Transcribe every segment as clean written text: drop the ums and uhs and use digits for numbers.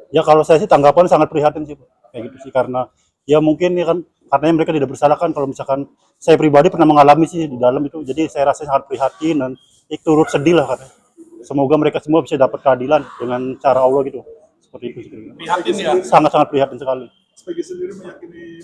Ya kalau saya sih tanggapan sangat prihatin sih, Pak. Kayak gitu sih karena ya mungkin ya kan karena mereka tidak bersalah kan kalau misalkan saya pribadi pernah mengalami sih di dalam itu. Jadi saya rasa sangat prihatin dan itu turut sedih lah karena semoga mereka semua bisa dapat keadilan dengan cara Allah gitu. Seperti itu sih. Prihatin ya. Sangat-sangat prihatin sekali. SPG sendiri meyakini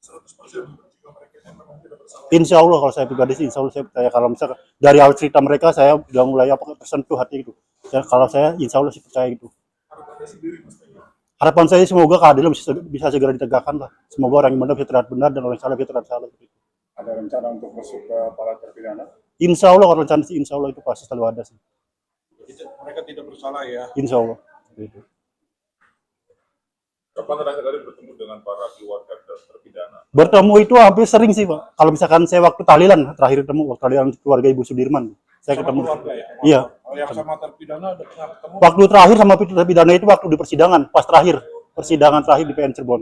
100% jika mereka ini memang tidak bersalah. Insya Allah kalau saya pribadi sih, insya Allah saya percaya kalau misalkan dari awal cerita mereka saya udah mulai tersentuh hati gitu. Kalau saya insya Allah sih percaya gitu. Harapannya sendiri Mas Pegi. Harapan saya semoga keadilan bisa segera ditegakkan lah. Semoga orang yang benar bisa terlihat benar dan orang yang salah bisa terlihat salah. Ada rencana untuk masuk ke para terpidana? Insya Allah kalau rencana sih insya Allah itu pasti selalu ada sih. Mereka tidak bersalah ya. Insya Allah. Gitu. Kapan terakhir kali bertemu dengan para keluarga terpidana? Bertemu itu hampir sering sih Pak. Kalau misalkan saya waktu tahlilan terakhir ketemu waktu tahlilan keluarga Ibu Sudirman, saya Sama ketemu. keluarga ya? Iya. Kalau yang sama terpidana ada pernah ketemu? Waktu terakhir sama terpidana itu waktu di persidangan, pas terakhir persidangan terakhir di PN Cirebon.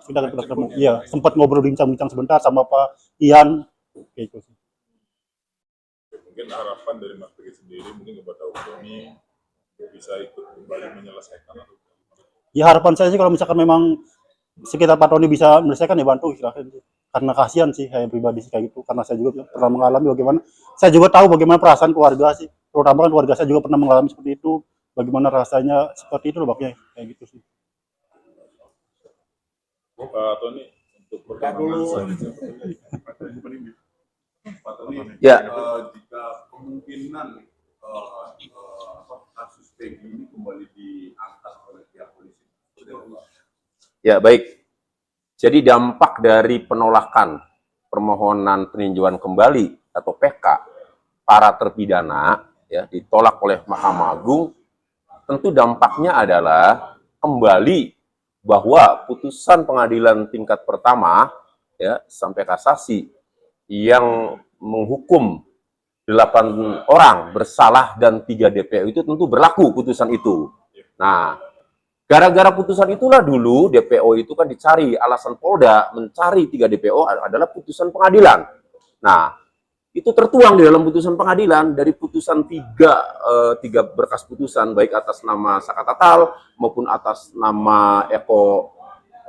Persidangan pernah ketemu. Iya, sempat ngobrol bincang-bincang sebentar sama Pak Ian. Kayak gitu sih. Mungkin harapan dari Mas Pegi sendiri mungkin kepada Tony bisa ikut kembali menyelesaikan atau Ya harapan saya sih kalau misalkan memang sekitar Pak Tony bisa menyelesaikan ya bantu silahkan. Karena kasihan sih saya pribadi sih kayak gitu. Karena saya juga pernah mengalami bagaimana, saya juga tahu bagaimana perasaan keluarga sih. Terutama kan keluarga saya juga pernah mengalami seperti itu. Bagaimana rasanya seperti itu loh makanya kayak gitu sih. Pak Tony untuk perkembangan selanjutnya. Pak Tony, ya. Jika kemungkinan kasus Pegi ini kembali diangkat oleh pihak polisi, Ya, baik. Jadi dampak dari penolakan permohonan peninjauan kembali atau PK para terpidana ya ditolak oleh Mahkamah Agung, tentu dampaknya adalah kembali bahwa putusan pengadilan tingkat pertama ya sampai kasasi yang menghukum 8 orang bersalah dan 3 DPO itu tentu berlaku putusan itu. Nah, gara-gara putusan itulah dulu DPO itu kan dicari, alasan Polda mencari 3 DPO adalah putusan pengadilan. Nah, itu tertuang di dalam putusan pengadilan dari putusan tiga berkas putusan baik atas nama Saka Tatal maupun atas nama Eko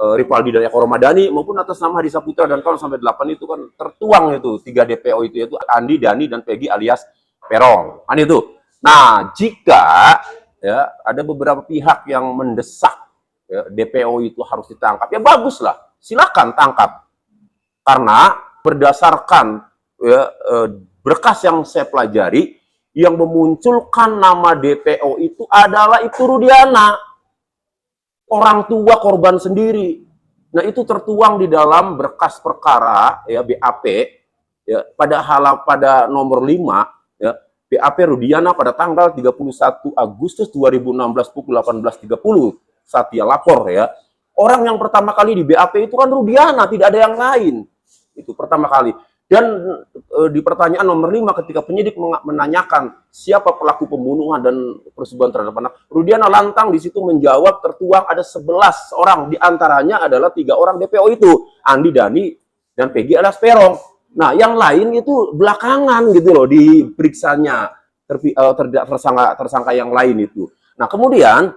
Ripaldi dan Eko Romadani maupun atas nama Hadi Saputra dan kawan sampai 8 itu kan tertuang itu 3 DPO itu yaitu Andi, Dani dan Pegi alias Peron. Kan itu. Nah, jika ya ada beberapa pihak yang mendesak ya, DPO itu harus ditangkap, ya baguslah, silakan tangkap. Karena berdasarkan ya, berkas yang saya pelajari, yang memunculkan nama DPO itu adalah Ibu Rudiana, orang tua korban sendiri. Nah itu tertuang di dalam berkas perkara ya BAP ya pada nomor 5 ya. BAP Rudiana pada tanggal 31 Agustus 2016 pukul 18.30 saat dia lapor ya. Orang yang pertama kali di BAP itu kan Rudiana, tidak ada yang lain. Itu pertama kali. Dan di pertanyaan nomor 5 ketika penyidik menanyakan siapa pelaku pembunuhan dan persetubuhan terhadap anak, Rudiana lantang di situ menjawab tertuang ada 11 orang, diantaranya adalah 3 orang DPO itu, Andi, Dani, dan Pegi alias Peron. Nah, yang lain itu belakangan gitu loh diperiksanya tersangka yang lain itu. Nah, kemudian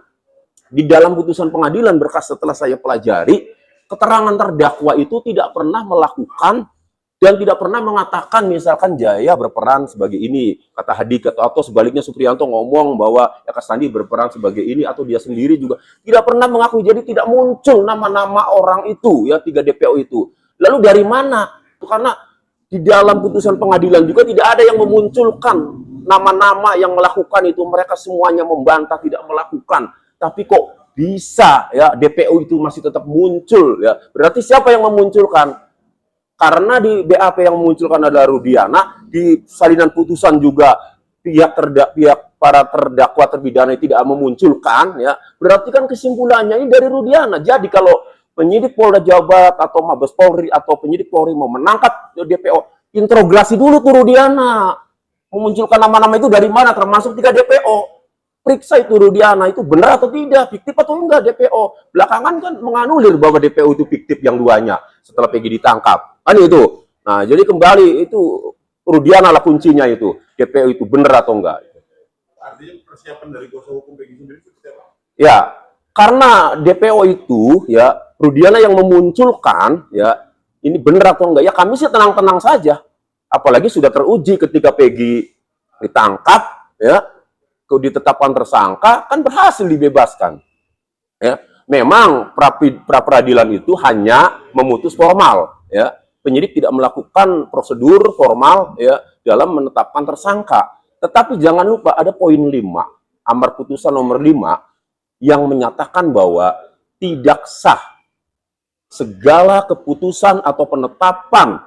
di dalam putusan pengadilan berkas setelah saya pelajari, keterangan terdakwa itu tidak pernah melakukan dan tidak pernah mengatakan misalkan Jaya berperan sebagai ini, kata Hadi, atau sebaliknya Supriyanto ngomong bahwa Eka Sandi berperan sebagai ini, atau dia sendiri juga tidak pernah mengakui. Jadi tidak muncul nama-nama orang itu ya 3 DPO itu. Lalu dari mana? Karena di dalam putusan pengadilan juga tidak ada yang memunculkan nama-nama yang melakukan itu. Mereka semuanya membantah tidak melakukan. Tapi kok bisa ya DPO itu masih tetap muncul ya? Berarti siapa yang memunculkan? Karena di BAP yang memunculkan adalah Rudiana, di salinan putusan juga pihak para terdakwa terpidana tidak memunculkan, ya berarti kan kesimpulannya ini dari Rudiana. Jadi kalau penyidik Polda Jawa Barat atau Mabes Polri atau penyidik Polri mau menangkap DPO, interogasi dulu tuh Rudiana, memunculkan nama-nama itu dari mana, termasuk 3 DPO. Periksa itu Rudiana itu benar atau tidak, fiktif atau enggak DPO. Belakangan kan menganulir bahwa DPO itu fiktif yang duanya setelah Pegi ditangkap. Kan itu. Nah, jadi kembali itu Rudiana lah kuncinya itu. DPO itu benar atau enggak. Artinya persiapan dari kuasa hukum Pegi sendiri seperti apa? Ya. karena DPO itu ya Rudiana yang memunculkan ya ini benar atau enggak ya kami sih tenang-tenang saja. Apalagi sudah teruji ketika Peggy ditangkap ya, ditetapkan tersangka kan berhasil dibebaskan. Ya, memang pra peradilan itu hanya memutus formal ya. Penyidik tidak melakukan prosedur formal ya dalam menetapkan tersangka. Tetapi jangan lupa ada poin 5, amar putusan nomor 5 yang menyatakan bahwa tidak sah segala keputusan atau penetapan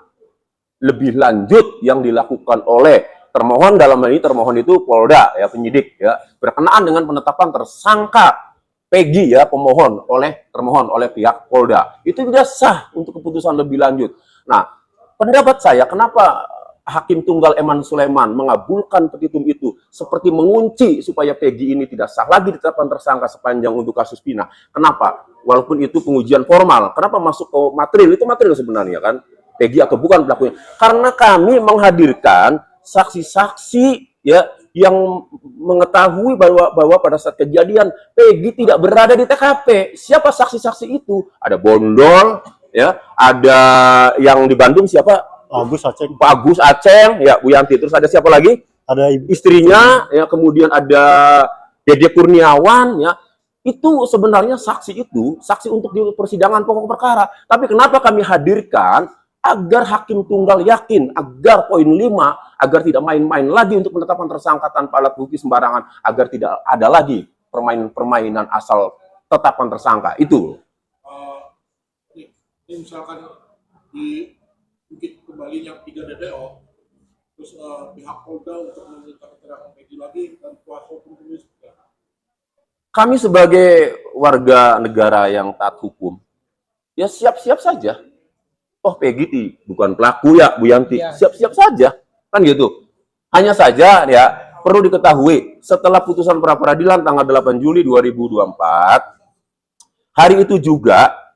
lebih lanjut yang dilakukan oleh termohon, dalam hal ini termohon itu Polda ya, penyidik ya, berkenaan dengan penetapan tersangka Peggy ya, termohon oleh pihak Polda. Itu tidak sah untuk keputusan lebih lanjut. Nah, pendapat saya kenapa Hakim Tunggal Eman Sulaiman mengabulkan petitum itu seperti mengunci supaya Peggy ini tidak sah lagi ditetapkan tersangka sepanjang untuk kasus Pina. Kenapa? Walaupun itu pengujian formal, kenapa masuk ke material? Itu material sebenarnya kan, Peggy atau bukan pelakunya. Karena kami menghadirkan saksi-saksi ya yang mengetahui bahwa pada saat kejadian Peggy tidak berada di TKP. Siapa saksi-saksi itu? Ada Bondol, ya, ada yang di Bandung siapa? Agus Aceh. Pak Agus Aceh, ya Bu Yanti. Terus ada siapa lagi? Ada ibu. Istrinya, ya kemudian ada Dede Kurniawan, ya. Itu sebenarnya saksi untuk di persidangan pokok perkara. Tapi kenapa kami hadirkan? Agar Hakim Tunggal yakin, agar poin 5, agar tidak main-main lagi untuk penetapan tersangka tanpa alat bukti sembarangan, agar tidak ada lagi permainan asal tetapkan tersangka. Itu. Ini misalkan di Bukit kembali yang 3 DPO, terus pihak Polda untuk meminta keterangan Peggy lagi dan kuasa hukum ini juga. Kami sebagai warga negara yang taat hukum, ya siap-siap saja. Oh Peggy bukan pelaku ya Bu Yanti, siap-siap saja, kan gitu. Hanya saja ya perlu diketahui setelah putusan pra peradilan tanggal 8 Juli 2024, hari itu juga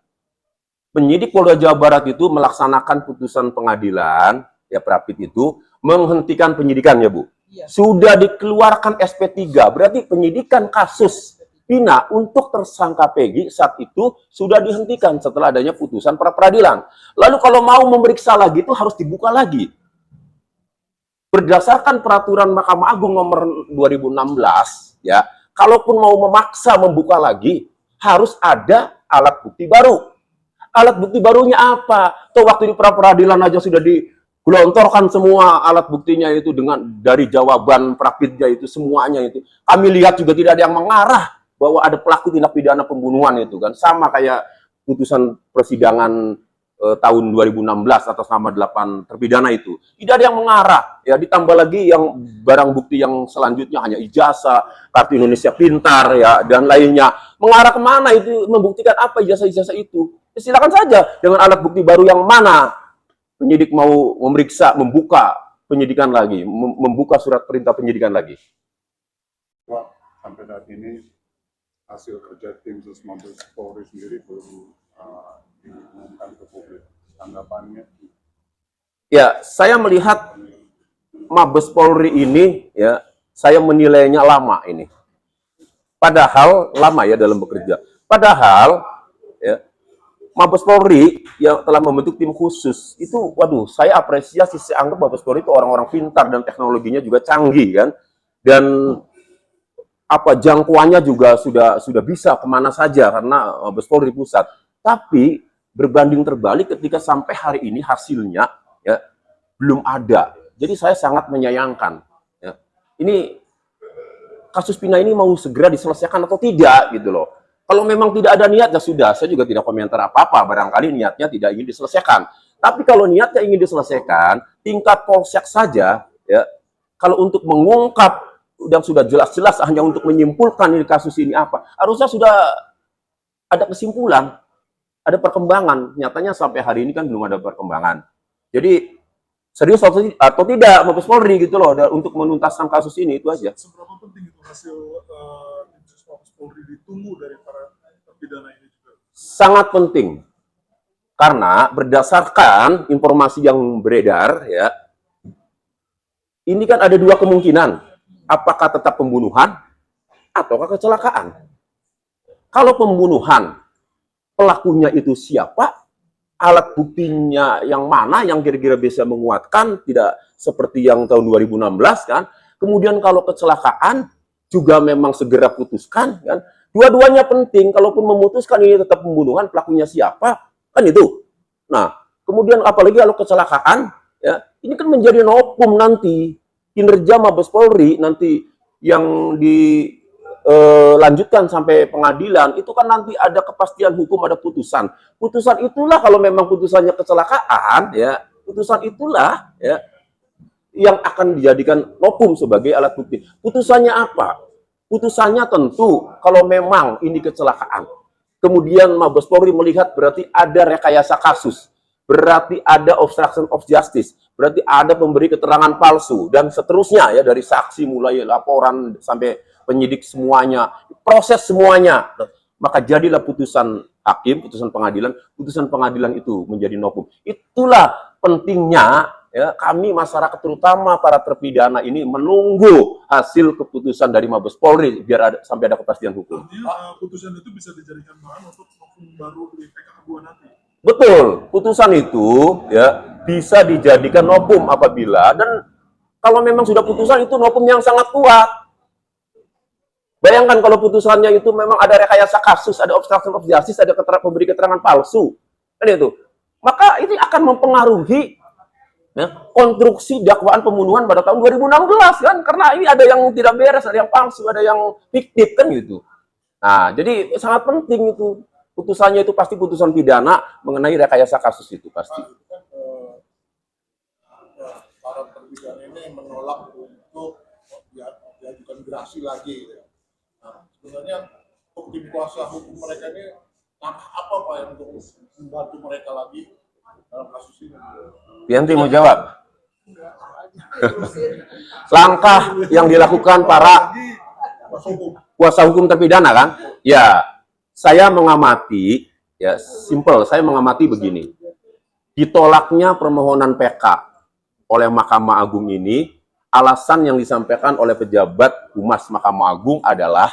penyidik Polda Jawa Barat itu melaksanakan putusan pengadilan ya Prapit itu menghentikan penyidikan ya Bu. Sudah dikeluarkan SP3, berarti penyidikan kasus Pina untuk tersangka Peggy saat itu sudah dihentikan setelah adanya putusan pra peradilan. Lalu kalau mau memeriksa lagi itu harus dibuka lagi. Berdasarkan peraturan Mahkamah Agung nomor 2016, ya, kalaupun mau memaksa membuka lagi, harus ada alat bukti baru. Alat bukti barunya apa? Tuh waktu di pra peradilan aja sudah digelontorkan semua alat buktinya itu dari jawaban Prapitnya itu semuanya itu. Kami lihat juga tidak ada yang mengarah bahwa ada pelaku tindak pidana pembunuhan itu kan, sama kayak putusan persidangan tahun 2016 atas nama 8 terpidana itu. Tidak ada yang mengarah, ya ditambah lagi yang barang bukti yang selanjutnya hanya ijazah, kartu Indonesia Pintar ya dan lainnya. Mengarah kemana itu, membuktikan apa ijazah-ijazah itu? Ya, silakan saja dengan alat bukti baru yang mana penyidik mau memeriksa, membuka penyidikan lagi, membuka surat perintah penyidikan lagi. Wah, sampai saat ini hasil kerja tim sus Mabes Polri sendiri belum diumumkan ke publik. Tanggapannya? Ya, saya melihat Mabes Polri ini, ya, saya menilainya lama ini. Padahal lama ya dalam bekerja. Padahal, ya, Mabes Polri yang telah membentuk tim khusus itu, waduh, saya apresiasi. Saya anggap Mabes Polri itu orang-orang pintar dan teknologinya juga canggih kan, dan apa jangkauannya juga sudah bisa kemana saja karena Mabes Polri pusat. Tapi berbanding terbalik ketika sampai hari ini hasilnya ya belum ada. Jadi saya sangat menyayangkan. Ya. Ini kasus Pina ini mau segera diselesaikan atau tidak gitu loh. Kalau memang tidak ada niat ya sudah, saya juga tidak komentar apa-apa. Barangkali niatnya tidak ingin diselesaikan. Tapi kalau niatnya ingin diselesaikan, tingkat polsek saja ya. Kalau untuk mengungkap yang sudah jelas-jelas hanya untuk menyimpulkan ini kasus ini apa, harusnya sudah ada kesimpulan, ada perkembangan. Nyatanya sampai hari ini kan belum ada perkembangan. Jadi serius atau tidak Mabes Polri gitu loh untuk menuntaskan kasus ini, itu aja. Seberapa penting itu hasil tim sus Mabes Polri ditunggu dari para terpidana ini juga? Sangat penting. Karena berdasarkan informasi yang beredar ya, ini kan ada dua kemungkinan. Apakah tetap pembunuhan ataukah kecelakaan? Kalau pembunuhan, pelakunya itu siapa, alat buktinya yang mana yang kira-kira bisa menguatkan, tidak seperti yang tahun 2016 kan. Kemudian kalau kecelakaan juga memang segera putuskan kan. Dua-duanya penting, kalaupun memutuskan ini tetap pembunuhan, pelakunya siapa, kan itu. Nah, kemudian apalagi kalau kecelakaan, ya, ini kan menjadi novum nanti kinerja Mabes Polri nanti yang dilanjutkan sampai pengadilan, itu kan nanti ada kepastian hukum, ada putusan. Putusan itulah kalau memang putusannya kecelakaan, ya, putusan itulah ya yang akan dijadikan novum sebagai alat bukti. Putusannya apa? Putusannya tentu kalau memang ini kecelakaan. Kemudian Mabes Polri melihat berarti ada rekayasa kasus, berarti ada obstruction of justice, berarti ada pemberi keterangan palsu, dan seterusnya ya, dari saksi mulai laporan sampai penyidik semuanya, proses semuanya. Maka jadilah putusan hakim, putusan pengadilan itu menjadi novum. Itulah pentingnya ya kami masyarakat terutama para terpidana ini menunggu hasil keputusan dari Mabes Polri biar sampai ada kepastian hukum. Artinya putusan itu bisa dijadikan bahan untuk novum baru di PK2 nanti. Betul, putusan itu ya bisa dijadikan novum apabila, dan kalau memang sudah putusan itu novum yang sangat kuat. Bayangkan kalau putusannya itu memang ada rekayasa kasus, ada obstruction of justice, ada pemberi keterangan palsu, kan itu. Maka ini akan mempengaruhi ya, konstruksi dakwaan pembunuhan pada tahun 2016 kan, karena ini ada yang tidak beres, ada yang palsu, ada yang fiktif kan gitu. Nah, jadi sangat penting itu. Putusannya itu pasti putusan pidana mengenai rekayasa kasus itu pasti. Para terpidana ini menolak untuk diajukan gerasi lagi. Nah, sebenarnya untuk tim kuasa hukum mereka ini langkah apa Pak yang untuk membantu mereka lagi dalam kasus ini? Yanti mau jawab. Langkah yang dilakukan para kuasa hukum terpidana kan? Ya, saya mengamati, ya simple, saya mengamati begini. Ditolaknya permohonan PK oleh Mahkamah Agung ini, alasan yang disampaikan oleh pejabat Humas Mahkamah Agung adalah,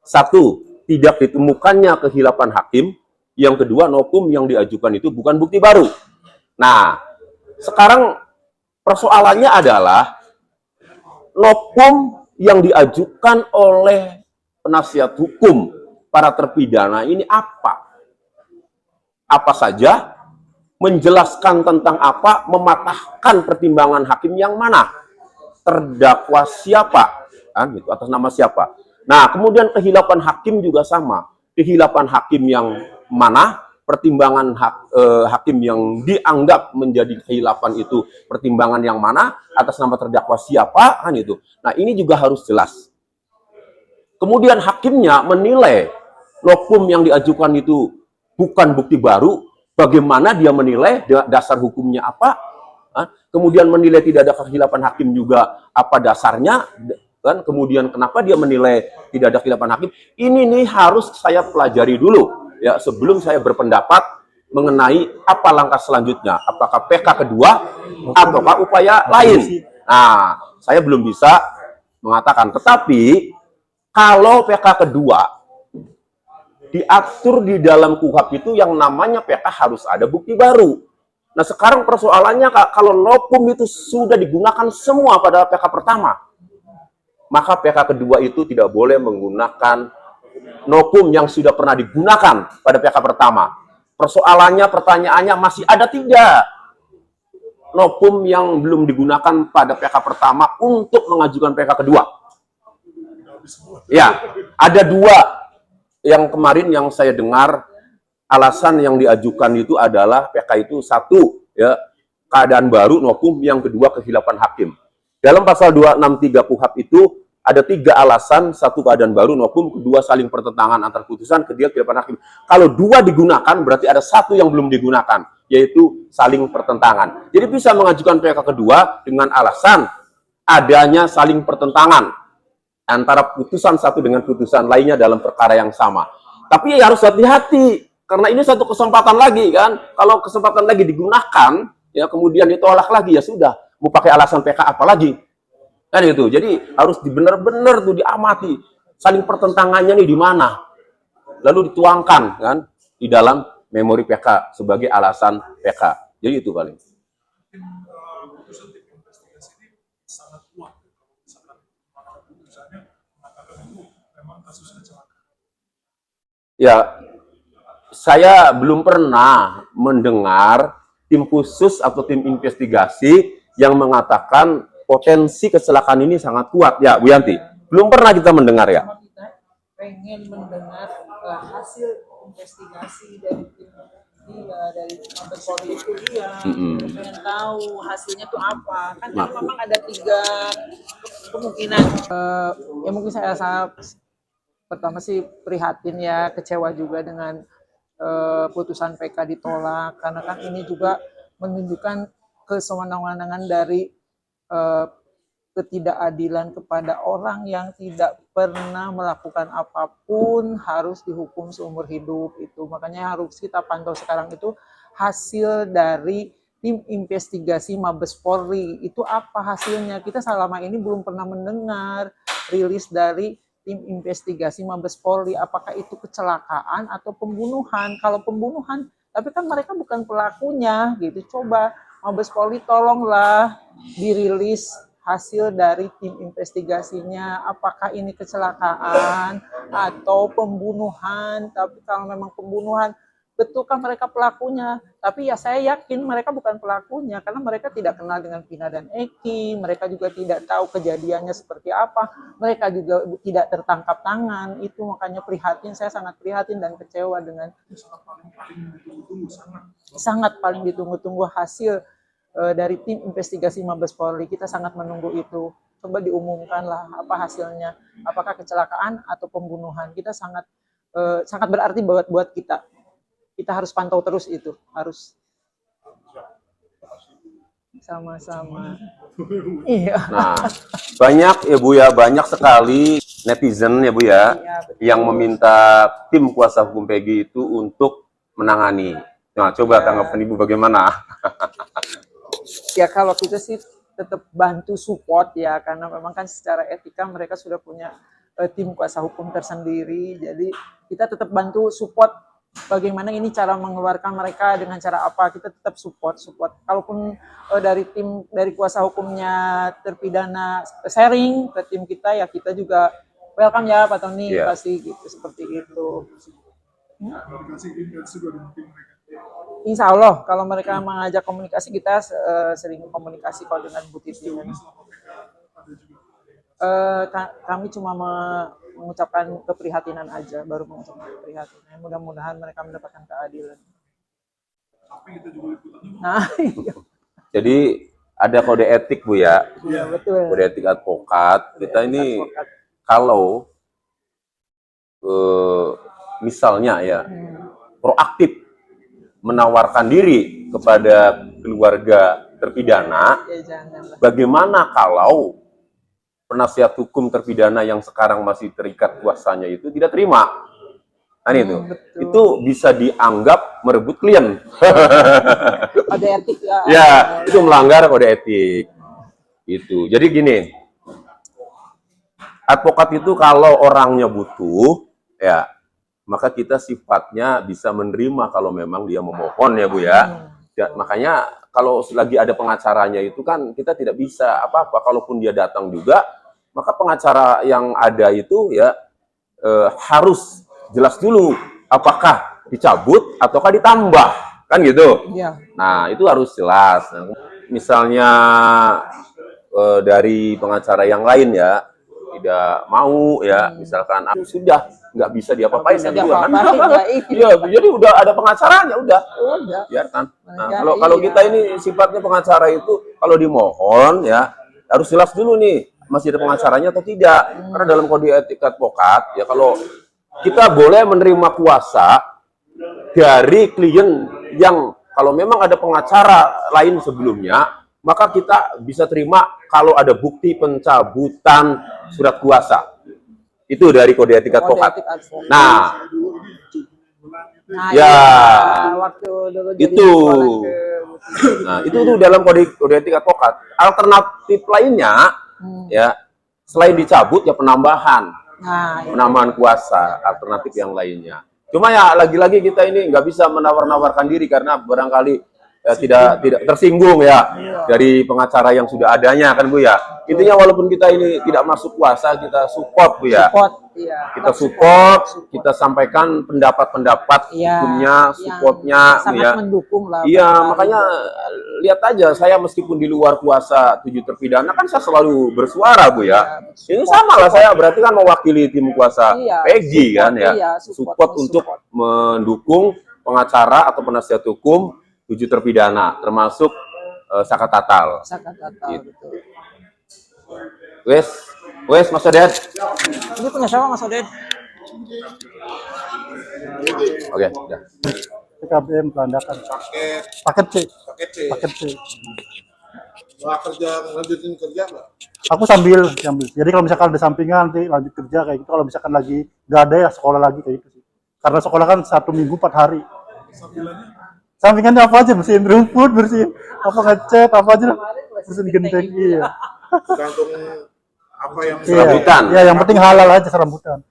satu, tidak ditemukannya kehilapan hakim, yang kedua, novum yang diajukan itu bukan bukti baru. Nah, sekarang persoalannya adalah novum yang diajukan oleh penasihat hukum para terpidana ini apa? Apa saja? Menjelaskan tentang apa? Mematahkan pertimbangan hakim yang mana? Terdakwa siapa? Kan, gitu, atas nama siapa? Nah, kemudian kehilapan hakim juga sama. Kehilapan hakim yang mana? Pertimbangan hakim yang dianggap menjadi kehilapan itu pertimbangan yang mana? Atas nama terdakwa siapa? Kan itu. Nah, ini juga harus jelas. Kemudian hakimnya menilai novum yang diajukan itu bukan bukti baru, bagaimana dia menilai, dasar hukumnya apa, kemudian menilai tidak ada kehilapan hakim juga, apa dasarnya, kan? Kemudian kenapa dia menilai tidak ada kehilapan hakim, ini nih harus saya pelajari dulu, ya sebelum saya berpendapat mengenai apa langkah selanjutnya, apakah PK kedua, ataukah upaya lain. Nah, saya belum bisa mengatakan, tetapi kalau PK kedua, diatur di dalam KUHP itu yang namanya PK harus ada bukti baru. Nah, sekarang persoalannya kalau novum itu sudah digunakan semua pada PK pertama, maka PK kedua itu tidak boleh menggunakan novum yang sudah pernah digunakan pada PK pertama. Persoalannya, pertanyaannya masih ada tidak novum yang belum digunakan pada PK pertama untuk mengajukan PK kedua? Ya, ada dua. Yang kemarin yang saya dengar alasan yang diajukan itu adalah PK itu satu ya keadaan baru novum, yang kedua kehilapan hakim. Dalam pasal 263 KUHP itu ada 3 alasan, satu keadaan baru novum, kedua saling pertentangan antar putusan, ketiga kehilapan hakim. Kalau 2 digunakan berarti ada 1 yang belum digunakan, yaitu saling pertentangan. Jadi bisa mengajukan PK kedua dengan alasan adanya saling pertentangan antara putusan satu dengan putusan lainnya dalam perkara yang sama. Tapi ya harus hati-hati, karena ini satu kesempatan lagi kan. Kalau kesempatan lagi digunakan, ya kemudian ditolak lagi, ya sudah. Mau pakai alasan PK apa lagi? Kan itu. Jadi harus benar-benar tuh diamati. Saling pertentangannya nih di mana? lalu dituangkan kan di dalam memori PK sebagai alasan PK. Jadi itu paling. Putusan tim investigasi ini sangat kuat ya, kalau misalkan putusannya mengatakan itu memang kasus kecelakaan. Ya, saya belum pernah mendengar tim khusus atau tim investigasi yang mengatakan potensi kecelakaan ini sangat kuat. Ya, Bu Yanti, belum pernah kita mendengar ya. Kita pengen mendengar hasil investigasi dari tim dari Mabes Polri itu pengen tahu hasilnya tuh apa kan memang ada 3 kemungkinan ya mungkin saya rasa pertama sih prihatin ya, kecewa juga dengan putusan PK ditolak karena kan ini juga menunjukkan kesewenang-wenangan dari ketidakadilan kepada orang yang tidak pernah melakukan apapun harus dihukum seumur hidup itu. Makanya harus kita pantau sekarang itu hasil dari tim investigasi Mabes Polri. Itu apa hasilnya? Kita selama ini belum pernah mendengar rilis dari tim investigasi Mabes Polri. Apakah itu kecelakaan atau pembunuhan? Kalau pembunuhan, tapi kan mereka bukan pelakunya gitu. Coba Mabes Polri tolonglah dirilis hasil dari tim investigasinya, apakah ini kecelakaan atau pembunuhan. Tapi kalau memang pembunuhan, betul kan mereka pelakunya, tapi ya saya yakin mereka bukan pelakunya karena mereka tidak kenal dengan Vina dan Eki, mereka juga tidak tahu kejadiannya seperti apa, mereka juga tidak tertangkap tangan. Itu makanya prihatin, saya sangat prihatin dan kecewa dengan sangat paling ditunggu-tunggu hasil dari tim investigasi Mabes Polri. Kita sangat menunggu itu. Coba diumumkanlah apa hasilnya, apakah kecelakaan atau pembunuhan. Kita sangat berarti buat kita. Kita harus pantau terus itu, harus sama-sama. Iya. Nah, banyak ya Bu ya, banyak sekali netizen ya Bu ya, yang meminta tim kuasa hukum Peggy itu untuk menangani. Nah, coba tanggapan Ibu bagaimana? Ya kalau kita sih tetap bantu support ya, karena memang kan secara etika mereka sudah punya tim kuasa hukum tersendiri. Jadi kita tetap bantu support bagaimana ini cara mengeluarkan mereka dengan cara apa, kita tetap support. Kalaupun dari kuasa hukumnya terpidana sharing ke tim kita, ya kita juga welcome ya Pak Tony, pasti gitu seperti itu. Insya Allah kalau mereka mengajak komunikasi, kita sering komunikasi kalau dengan Bu Titi. Kami cuma mengucapkan keprihatinan aja, baru mengucapkan keprihatinan. Mudah-mudahan mereka mendapatkan keadilan. Nah, jadi ada kode etik Bu ya, betul. kode etik advokat. Kita ini kalau misalnya ya proaktif menawarkan diri kepada keluarga terpidana, bagaimana kalau penasihat hukum terpidana yang sekarang masih terikat kuasanya itu tidak terima? Kan itu bisa dianggap merebut klien. Kode etik ya, itu melanggar kode etik. Itu. Jadi gini, advokat itu kalau orangnya butuh, ya maka kita sifatnya bisa menerima kalau memang dia memohon ya Bu ya. Makanya kalau lagi ada pengacaranya itu kan kita tidak bisa apa-apa. Kalaupun dia datang juga, maka pengacara yang ada itu ya harus jelas dulu apakah dicabut ataukah ditambah, kan gitu. Nah itu harus jelas. Misalnya dari pengacara yang lain ya tidak mau ya, misalkan sudah nggak bisa diapa-apain kan? Iya, jadi udah ada pengacaranya, udah biarkan. Nah, kalau kita ini sifatnya pengacara itu kalau dimohon ya harus jelas dulu nih masih ada pengacaranya atau tidak. Karena dalam kode etik advokat ya, kalau kita boleh menerima kuasa dari klien yang kalau memang ada pengacara lain sebelumnya, maka kita bisa terima kalau ada bukti pencabutan surat kuasa. Itu dari kode etik advokat. Nah, ya, itu. Nah, itu dalam kode etik advokat. Alternatif lainnya, ya, selain dicabut ya penambahan kuasa, alternatif yang lainnya. Cuma ya lagi-lagi kita ini nggak bisa menawar-nawarkan diri karena barangkali tidak tersinggung ya dari pengacara yang sudah adanya kan Bu ya. Intinya walaupun kita ini tidak masuk kuasa, kita support Bu ya. Support, iya. Kita support, kita sampaikan pendapat-pendapat Iya, hukumnya, yang supportnya Bu sangat ya. mendukung lah. Iya, Bapak. makanya lihat aja saya meskipun di luar kuasa 7 terpidana kan saya selalu bersuara Bu ya. Ini sama lah saya berarti kan mewakili tim kuasa Iya, Peggy kan support, ya. iya, Support untuk mendukung pengacara atau penasihat hukum 7 terpidana termasuk Saka Tatal. Sangat tatal, betul. Wes Mas Oded. Ini punya siapa Mas Oded? Oke, udah. PKBM pelandakan. paket Paket C. paket C. Paket C. Nggak kerja, lanjutin kerja nggak? Aku sambil. Jadi kalau misalkan ada sampingan nanti lanjut kerja kayak gitu. Kalau misalkan lagi nggak ada ya sekolah lagi kayak gitu sih. Karena sekolah kan 1 minggu 4 hari. Sampingannya apa aja? Bersihin rumput, bersihin apa ngecat, apa aja lah. Bersihin genteng, iya. Tergantung apa yang Serabutan. Iya, yang penting halal aja serambutan.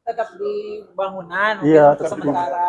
Tetap di bangunan, Iya, untuk tetap di- sementara.